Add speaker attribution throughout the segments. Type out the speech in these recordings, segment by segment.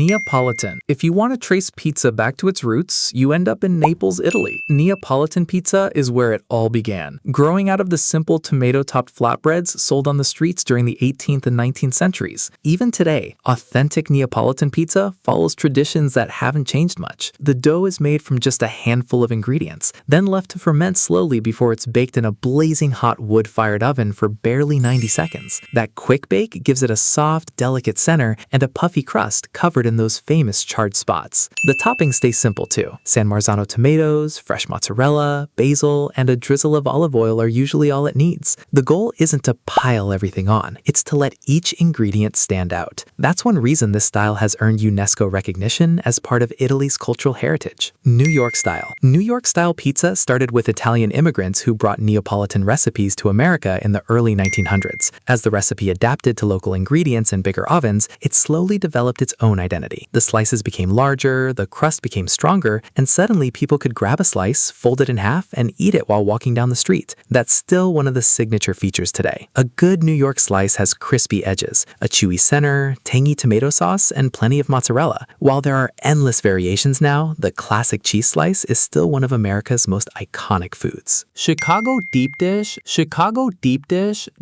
Speaker 1: Neapolitan. If you want to trace pizza back to its roots, you end up in Naples, Italy. Neapolitan pizza is where it all began. Growing out of the simple tomato-topped flatbreads sold on the streets during the 18th and 19th centuries. Even today, authentic Neapolitan pizza follows traditions that haven't changed much. The dough is made from just a handful of ingredients, then left to ferment slowly before it's baked in a blazing hot wood-fired oven for barely 90 seconds. That quick bake gives it a soft, delicate center and a puffy crust covered in those famous charred spots. The toppings stay simple too. San Marzano tomatoes, fresh mozzarella, basil, and a drizzle of olive oil are usually all it needs. The goal isn't to pile everything on, it's to let each ingredient stand out. That's one reason this style has earned UNESCO recognition as part of Italy's cultural heritage. New York style. New York style pizza started with Italian immigrants who brought Neapolitan recipes to America in the early 1900s. As the recipe adapted to local ingredients and bigger ovens, it slowly developed its own identity. The slices became larger, the crust became stronger, and suddenly people could grab a slice, fold it in half, and eat it while walking down the street. That's still one of the signature features today. A good New York slice has crispy edges, a chewy center, tangy tomato sauce, and plenty of mozzarella. While there are endless variations now, the classic cheese slice is still one of America's most iconic foods.
Speaker 2: Chicago deep dish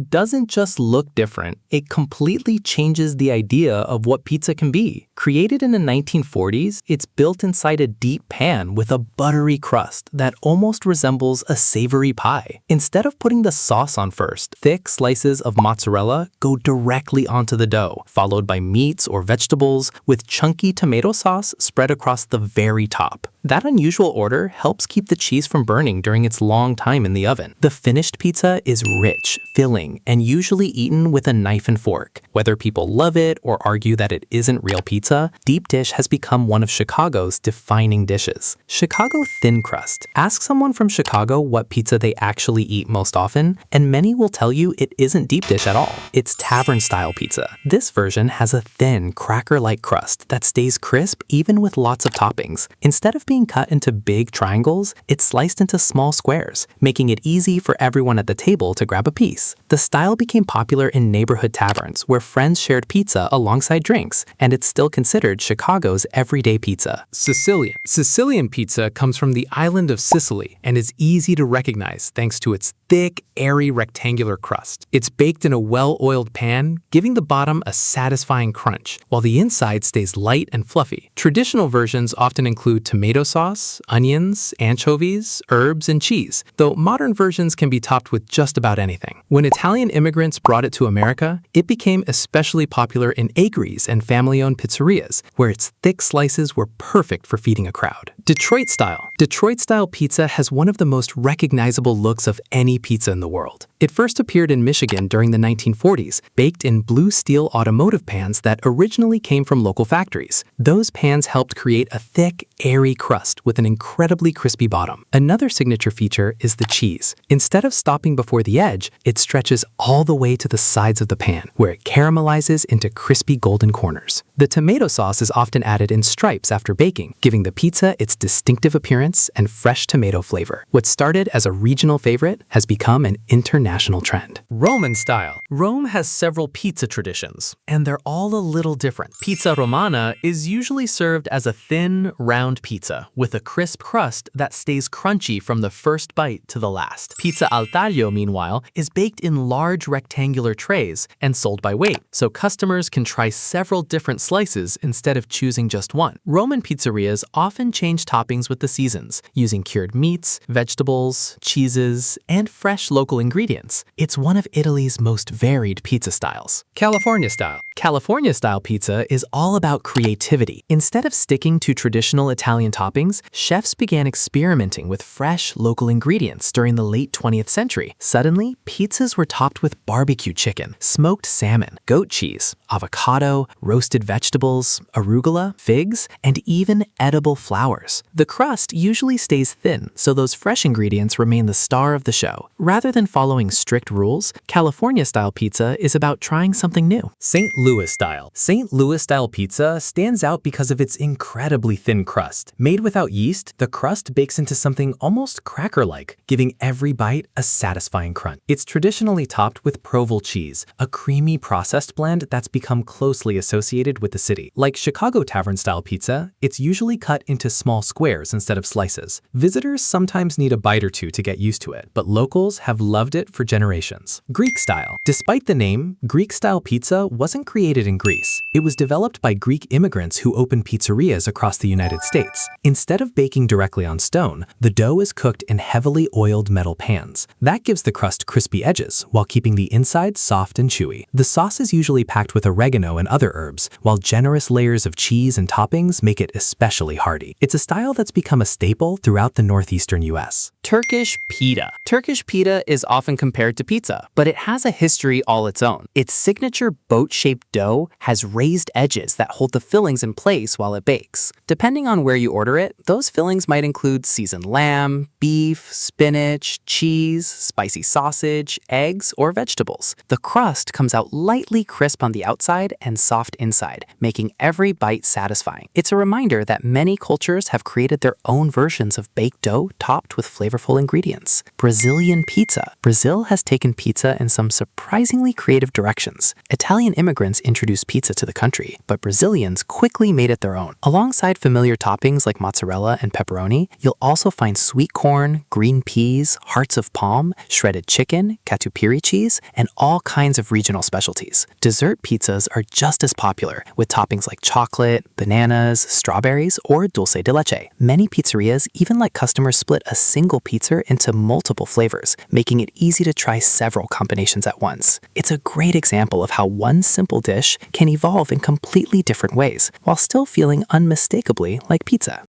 Speaker 2: doesn't just look different, it completely changes the idea of what pizza can be. Created in the 1940s, it's built inside a deep pan with a buttery crust that almost resembles a savory pie. Instead of putting the sauce on first, thick slices of mozzarella go directly onto the dough, followed by meats or vegetables with chunky tomato sauce spread across the very top. That unusual order helps keep the cheese from burning during its long time in the oven. The finished pizza is rich, filling, and usually eaten with a knife and fork. Whether people love it or argue that it isn't real pizza, deep dish has become one of Chicago's defining dishes. Chicago thin crust. Ask someone from Chicago what pizza they actually eat most often, and many will tell you it isn't deep dish at all. It's Tavern style pizza. This version has a thin, cracker-like crust that stays crisp even with lots of toppings. Instead of being cut into big triangles, it's sliced into small squares, making it easy for everyone at the table to grab a piece. The style became popular in neighborhood taverns where friends shared pizza alongside drinks, and it's still considered Chicago's everyday pizza.
Speaker 1: Sicilian. Sicilian pizza comes from the island of Sicily and is easy to recognize thanks to its thick, airy rectangular crust. It's baked in a well-oiled pan, giving the bottom a satisfying crunch, while the inside stays light and fluffy. Traditional versions often include tomato sauce, onions, anchovies, herbs, and cheese, though modern versions can be topped with just about anything. When Italian immigrants brought it to America, it became especially popular in eateries and family-owned pizzerias, where its thick slices were perfect for feeding a crowd. Detroit style. Detroit style pizza has one of the most recognizable looks of any pizza in the world. It first appeared in Michigan during the 1940s, baked in blue steel automotive pans that originally came from local factories. Those pans helped create a thick, airy crust with an incredibly crispy bottom. Another signature feature is the cheese. Instead of stopping before the edge, it stretches all the way to the sides of the pan, where it caramelizes into crispy golden corners. The tomato sauce is often added in stripes after baking, giving the pizza its distinctive appearance and fresh tomato flavor. What started as a regional favorite has become an international trend.
Speaker 2: Roman style. Rome has several pizza traditions, and they're all a little different. Pizza Romana is usually served as a thin, round pizza with a crisp crust that stays crunchy from the first bite to the last. Pizza al taglio, meanwhile, is baked in large rectangular trays and sold by weight, so customers can try several different slices instead of choosing just one. Roman pizzerias often change toppings with the seasons, using cured meats, vegetables, cheeses, and fresh local ingredients. It's one of Italy's most varied pizza styles.
Speaker 1: California style.
Speaker 2: California style pizza is all about creativity. Instead of sticking to traditional Italian toppings, chefs began experimenting with fresh local ingredients during the late 20th century. Suddenly, pizzas were topped with barbecue chicken, smoked salmon, goat cheese, avocado, roasted vegetables, arugula, figs, and even edible flowers. The crust usually stays thin, so those fresh ingredients remain the star of the show. Rather than following strict rules, California-style pizza is about trying something new.
Speaker 1: St. Louis style. St. Louis style pizza stands out because of its incredibly thin crust.
Speaker 2: crust. Made without yeast, the crust bakes into something almost cracker-like, giving every bite a satisfying crunch. It's traditionally topped with Provolone cheese, a creamy processed blend that's become closely associated with the city. Like Chicago Tavern-style pizza, it's usually cut into small squares instead of slices. Visitors sometimes need a bite or two to get used to it, but locals have loved it for generations. Greek style. Despite the name, Greek-style pizza wasn't created in Greece. It was developed by Greek immigrants who opened pizzerias across the United States. Instead of baking directly on stone, the dough is cooked in heavily oiled metal pans. That gives the crust crispy edges while keeping the inside soft and chewy. The sauce is usually packed with oregano and other herbs, while generous layers of cheese and toppings make it especially hearty. It's a style that's become a staple throughout the northeastern US.
Speaker 1: Turkish pita. Turkish pita is often compared to pizza, but it has a history all its own. Its signature boat-shaped dough has raised edges that hold the fillings in place while it bakes. Depending on where you order it, those fillings might include seasoned lamb, beef, spinach, cheese, spicy sausage, eggs, or vegetables. The crust comes out lightly crisp on the outside and soft inside, making every bite satisfying. It's a reminder that many cultures have created their own versions of baked dough topped with flavorful ingredients. Brazilian pizza. Brazil has taken pizza in some surprisingly creative directions. Italian immigrants introduced pizza to the country, but Brazilians quickly made it their own. Alongside familiar toppings like mozzarella and pepperoni, you'll also find sweet corn, green peas, hearts of palm, shredded chicken, catupiry cheese, and all kinds of regional specialties. Dessert pizzas are just as popular, with toppings like chocolate, bananas, strawberries, or dulce de leche. Many pizzerias even let customers split a single pizza into multiple flavors, making it easy to try several combinations at once. It's a great example of how one simple dish can evolve in completely different ways, while still feeling unmistakably like pizza.